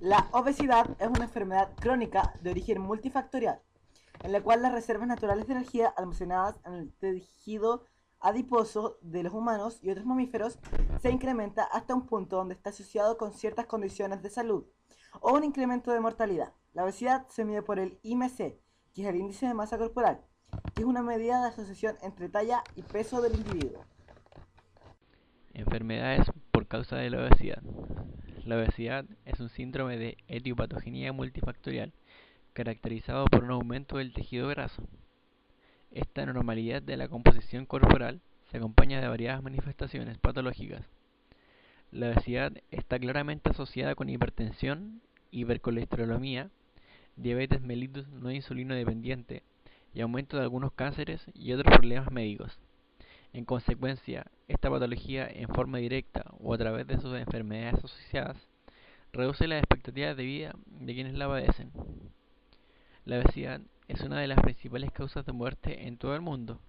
La obesidad es una enfermedad crónica de origen multifactorial, en la cual las reservas naturales de energía almacenadas en el tejido adiposo de los humanos y otros mamíferos se incrementa hasta un punto donde está asociado con ciertas condiciones de salud o un incremento de mortalidad. La obesidad se mide por el IMC, que es el índice de masa corporal, que es una medida de asociación entre talla y peso del individuo. Enfermedades por causa de la obesidad. La obesidad es un síndrome de etiopatogenia multifactorial caracterizado por un aumento del tejido graso. Esta anormalidad de la composición corporal se acompaña de variadas manifestaciones patológicas. La obesidad está claramente asociada con hipertensión, hipercolesterolemia, diabetes mellitus no insulino dependiente y aumento de algunos cánceres y otros problemas médicos. En consecuencia, esta patología en forma directa o a través de sus enfermedades asociadas reduce las expectativas de vida de quienes la padecen. La obesidad es una de las principales causas de muerte en todo el mundo.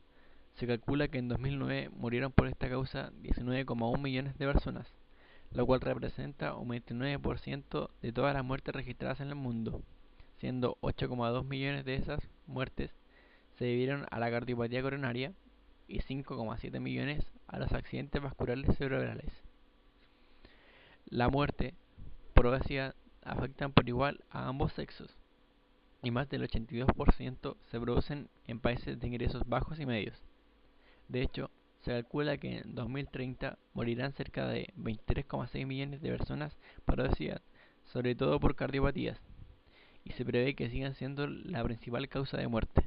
Se calcula que en 2009 murieron por esta causa 19,1 millones de personas, lo cual representa un 29% de todas las muertes registradas en el mundo, siendo 8,2 millones de esas muertes se debieron a la cardiopatía coronaria y 5,7 millones a los accidentes vasculares cerebrales. La muerte por obesidad afectan por igual a ambos sexos y más del 82% se producen en países de ingresos bajos y medios. De hecho, se calcula que en 2030 morirán cerca de 23,6 millones de personas por obesidad, sobre todo por cardiopatías, y se prevé que sigan siendo la principal causa de muerte.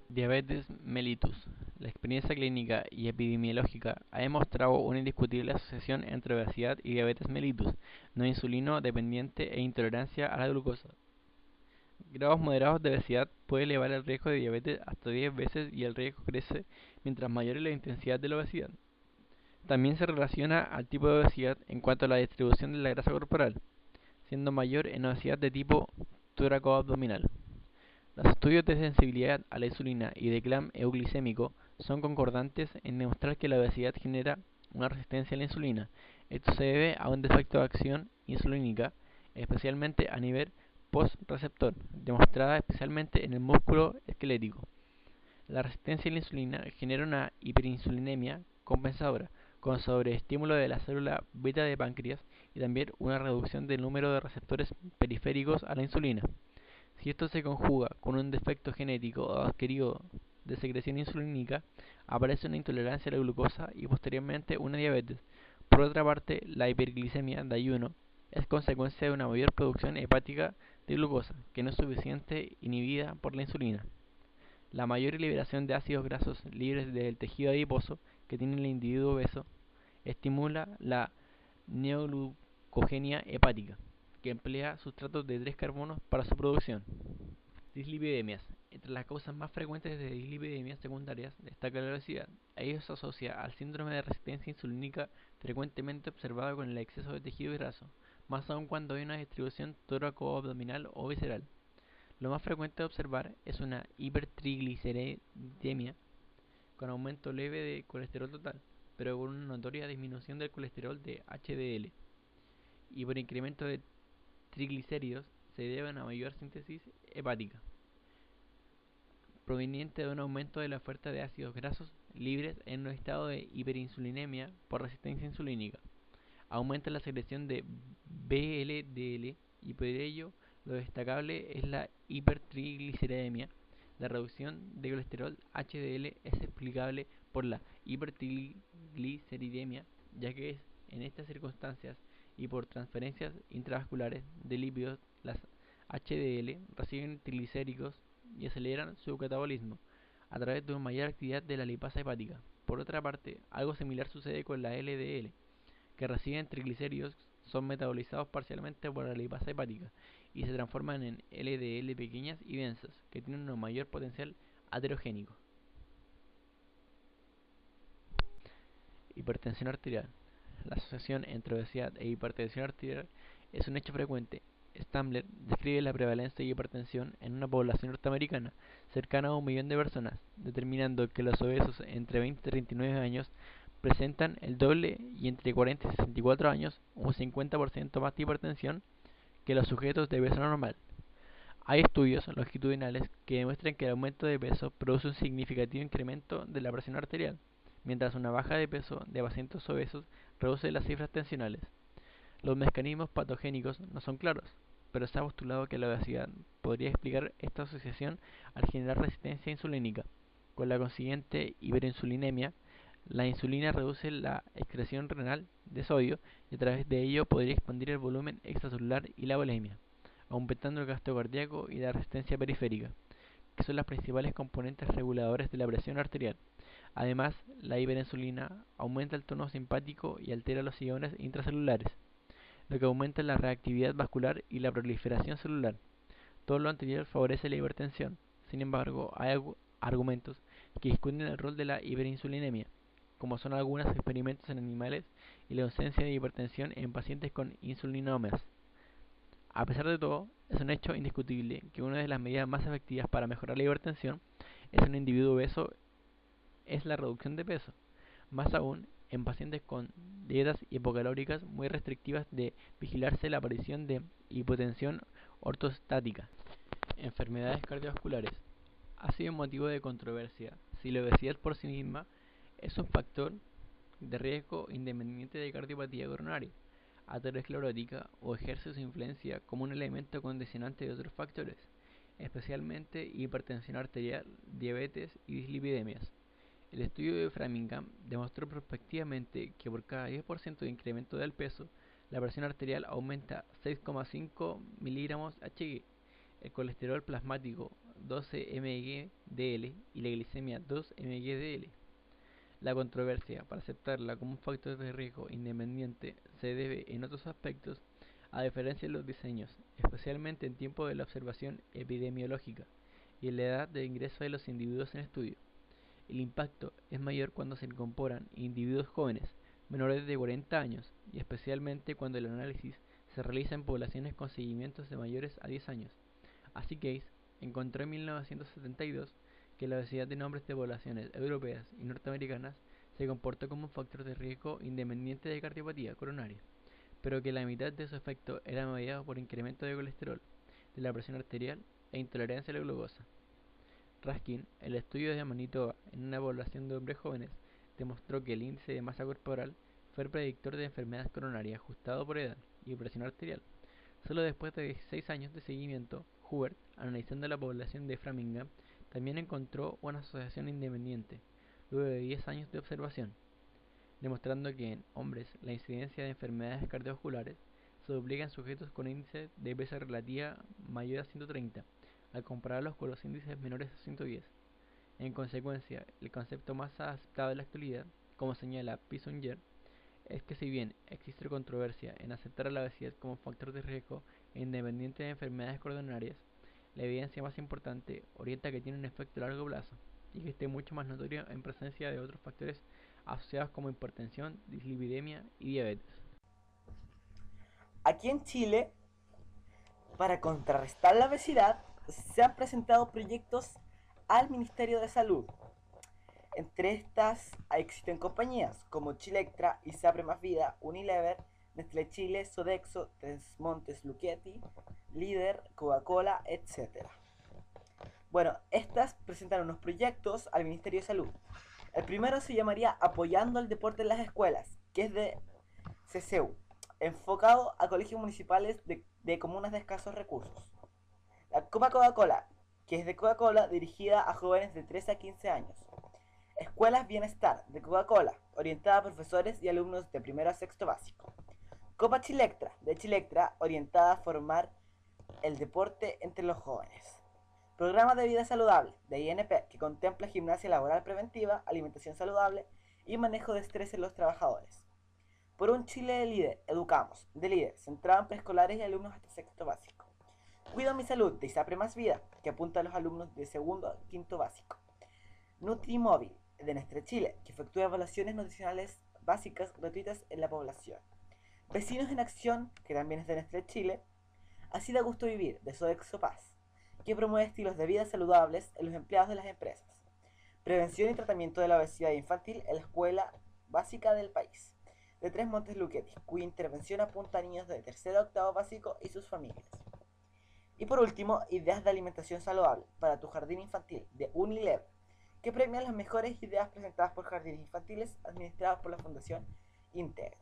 Diabetes mellitus. La experiencia clínica y epidemiológica ha demostrado una indiscutible asociación entre obesidad y diabetes mellitus, no insulino dependiente e intolerancia a la glucosa. Grados moderados de obesidad puede elevar el riesgo de diabetes hasta 10 veces y el riesgo crece mientras mayor es la intensidad de la obesidad. También se relaciona al tipo de obesidad en cuanto a la distribución de la grasa corporal, siendo mayor en obesidad de tipo toracoabdominal. Los estudios de sensibilidad a la insulina y de clan euglicémico son concordantes en demostrar que la obesidad genera una resistencia a la insulina. Esto se debe a un defecto de acción insulínica, especialmente a nivel postreceptor, demostrada especialmente en el músculo esquelético. La resistencia a la insulina genera una hiperinsulinemia compensadora, con sobreestímulo de la célula beta de páncreas y también una reducción del número de receptores periféricos a la insulina. Si esto se conjuga con un defecto genético o adquirido de secreción insulínica, aparece una intolerancia a la glucosa y posteriormente una diabetes. Por otra parte, la hiperglicemia de ayuno es consecuencia de una mayor producción hepática de glucosa, que no es suficiente inhibida por la insulina. La mayor liberación de ácidos grasos libres del tejido adiposo que tiene el individuo obeso estimula la neoglucogenia hepática, que emplea sustratos de 3 carbonos para su producción. Dislipidemias. Entre las causas más frecuentes de dislipidemias secundarias destaca la obesidad. A ello se asocia al síndrome de resistencia insulínica frecuentemente observado con el exceso de tejido graso, más aún cuando hay una distribución tóraco-abdominal o visceral. Lo más frecuente de observar es una hipertrigliceridemia con aumento leve de colesterol total, pero con una notoria disminución del colesterol de HDL, y por incremento de triglicéridos se debe a una mayor síntesis hepática, proveniente de un aumento de la oferta de ácidos grasos libres en un estado de hiperinsulinemia por resistencia insulínica. Aumenta la secreción de VLDL y por ello lo destacable es la hipertrigliceridemia. La reducción de colesterol HDL es explicable por la hipertrigliceridemia, ya que es en estas circunstancias y por transferencias intravasculares de lípidos, las HDL reciben triglicéridos y aceleran su catabolismo a través de una mayor actividad de la lipasa hepática. Por otra parte, algo similar sucede con la LDL, que reciben triglicéridos, son metabolizados parcialmente por la lipasa hepática y se transforman en LDL pequeñas y densas, que tienen un mayor potencial aterogénico. Hipertensión arterial. La asociación entre obesidad e hipertensión arterial es un hecho frecuente. Stamler describe la prevalencia de hipertensión en una población norteamericana cercana a 1 millón de personas, determinando que los obesos entre 20 y 39 años presentan el doble y entre 40 y 64 años un 50% más de hipertensión que los sujetos de peso normal. Hay estudios longitudinales que demuestran que el aumento de peso produce un significativo incremento de la presión arterial, mientras una baja de peso de pacientes obesos reduce las cifras tensionales. Los mecanismos patogénicos no son claros, pero se ha postulado que la obesidad podría explicar esta asociación al generar resistencia insulínica, con la consiguiente hiperinsulinemia. La insulina reduce la excreción renal de sodio y a través de ello podría expandir el volumen extracelular y la volemia, aumentando el gasto cardíaco y la resistencia periférica, que son las principales componentes reguladores de la presión arterial. Además, la hiperinsulina aumenta el tono simpático y altera los iones intracelulares, lo que aumenta la reactividad vascular y la proliferación celular. Todo lo anterior favorece la hipertensión. Sin embargo, hay argumentos que discuten el rol de la hiperinsulinemia, como son algunos experimentos en animales y la ausencia de hipertensión en pacientes con insulinómeas. A pesar de todo, es un hecho indiscutible que una de las medidas más efectivas para mejorar la hipertensión en un individuo obeso es la reducción de peso, más aún en pacientes con dietas hipocalóricas muy restrictivas de vigilarse la aparición de hipotensión ortostática. Enfermedades cardiovasculares. Ha sido motivo de controversia si la obesidad por sí misma es un factor de riesgo independiente de cardiopatía coronaria, aterosclerótica o ejerce su influencia como un elemento condicionante de otros factores, especialmente hipertensión arterial, diabetes y dislipidemias. El estudio de Framingham demostró prospectivamente que por cada 10% de incremento del peso, la presión arterial aumenta 6,5 mg/Hg, el colesterol plasmático 12 mg/dl y la glicemia 2 mg/dl. La controversia para aceptarla como un factor de riesgo independiente se debe, en otros aspectos, a diferencias en los diseños, especialmente en tiempo de la observación epidemiológica y en la edad de ingreso de los individuos en estudio. El impacto es mayor cuando se incorporan individuos jóvenes, menores de 40 años, y especialmente cuando el análisis se realiza en poblaciones con seguimientos de mayores a 10 años. Así Case encontró en 1972 que la obesidad en hombres de poblaciones europeas y norteamericanas se comportó como un factor de riesgo independiente de cardiopatía coronaria, pero que la mitad de su efecto era mediado por incremento de colesterol, de la presión arterial e intolerancia a la glucosa. Raskin, el estudio de Manitoba en una población de hombres jóvenes, demostró que el índice de masa corporal fue el predictor de enfermedades coronarias ajustado por edad y presión arterial. Solo después de 16 años de seguimiento, Hubert, analizando la población de Framingham, también encontró una asociación independiente, luego de 10 años de observación, demostrando que en hombres la incidencia de enfermedades cardiovasculares se duplica en sujetos con índice de peso relativa mayor a 130, al compararlos con los índices menores a 110. En consecuencia, el concepto más aceptado en la actualidad, como señala Pissunger, es que si bien existe controversia en aceptar a la obesidad como un factor de riesgo independiente de enfermedades coronarias, la evidencia más importante orienta que tiene un efecto a largo plazo y que esté mucho más notorio en presencia de otros factores asociados como hipertensión, dislipidemia y diabetes. Aquí en Chile, para contrarrestar la obesidad, se han presentado proyectos al Ministerio de Salud. Entre estas existen compañías como Chilectra, Isapre Más Vida, Unilever, Nestlé Chile, Sodexo, Tres Montes Lucchetti, Líder, Coca-Cola, etc. Bueno, estas presentan unos proyectos al Ministerio de Salud. El primero se llamaría Apoyando el Deporte en las Escuelas, que es de CCU, enfocado a colegios municipales de comunas de escasos recursos. La Copa Coca-Cola, que es de Coca-Cola, dirigida a jóvenes de 13 a 15 años. Escuelas Bienestar, de Coca-Cola, orientada a profesores y alumnos de primero a sexto básico. Copa Chilectra, de Chilectra, orientada a formar el deporte entre los jóvenes. Programa de vida saludable, de INP, que contempla gimnasia laboral preventiva, alimentación saludable y manejo de estrés en los trabajadores. Por un Chile de líder, Educamos, de líder, centrado en preescolares y alumnos hasta sexto básico. Cuido mi salud, de ISAPRE Más Vida, que apunta a los alumnos de segundo a quinto básico. Nutrimóvil, de Nestlé Chile, que efectúa evaluaciones nutricionales básicas gratuitas en la población. Vecinos en Acción, que también es de Nestlé Chile. Así da gusto vivir, de Sodexo Paz, que promueve estilos de vida saludables en los empleados de las empresas. Prevención y tratamiento de la obesidad infantil en la escuela básica del país, de Tres Montes Luchetti, cuya intervención apunta a niños de tercero a octavo básico y sus familias. Y por último, Ideas de alimentación saludable para tu jardín infantil, de Unilever, que premia las mejores ideas presentadas por jardines infantiles administrados por la Fundación Integra.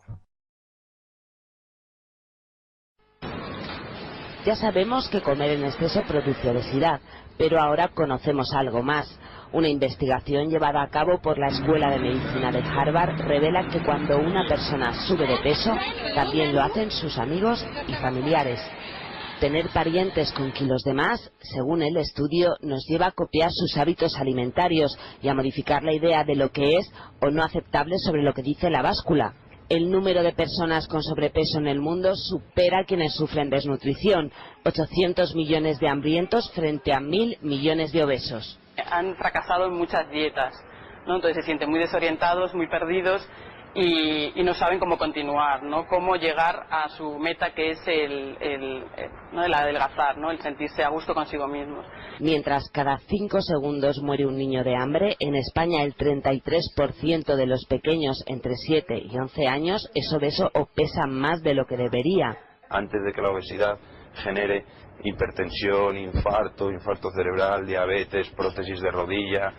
Ya sabemos que comer en exceso produce obesidad, pero ahora conocemos algo más. Una investigación llevada a cabo por la Escuela de Medicina de Harvard revela que cuando una persona sube de peso, también lo hacen sus amigos y familiares. Tener parientes con kilos de más, según el estudio, nos lleva a copiar sus hábitos alimentarios y a modificar la idea de lo que es o no aceptable sobre lo que dice la báscula. El número de personas con sobrepeso en el mundo supera a quienes sufren desnutrición, 800 millones de hambrientos frente a 1.000 millones de obesos. Han fracasado en muchas dietas, ¿no? Entonces se sienten muy desorientados, muy perdidos y no saben cómo continuar, ¿no? Cómo llegar a su meta, que es el adelgazar, ¿no? El sentirse a gusto consigo mismos. Mientras cada 5 segundos muere un niño de hambre, en España el 33% de los pequeños entre 7 y 11 años es obeso o pesa más de lo que debería. Antes de que la obesidad genere hipertensión, infarto cerebral, diabetes, prótesis de rodilla,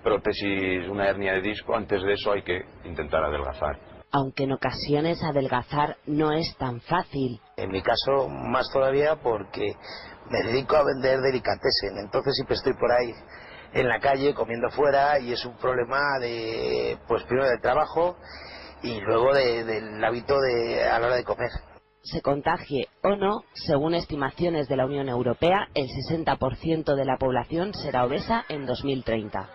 prótesis, una hernia de disco, antes de eso hay que intentar adelgazar. Aunque en ocasiones adelgazar no es tan fácil. En mi caso más todavía porque me dedico a vender delicatessen, entonces siempre estoy por ahí en la calle comiendo fuera y es un problema de, pues primero del trabajo y luego del hábito a la hora de comer. Se contagie o no, según estimaciones de la Unión Europea, el 60% de la población será obesa en 2030.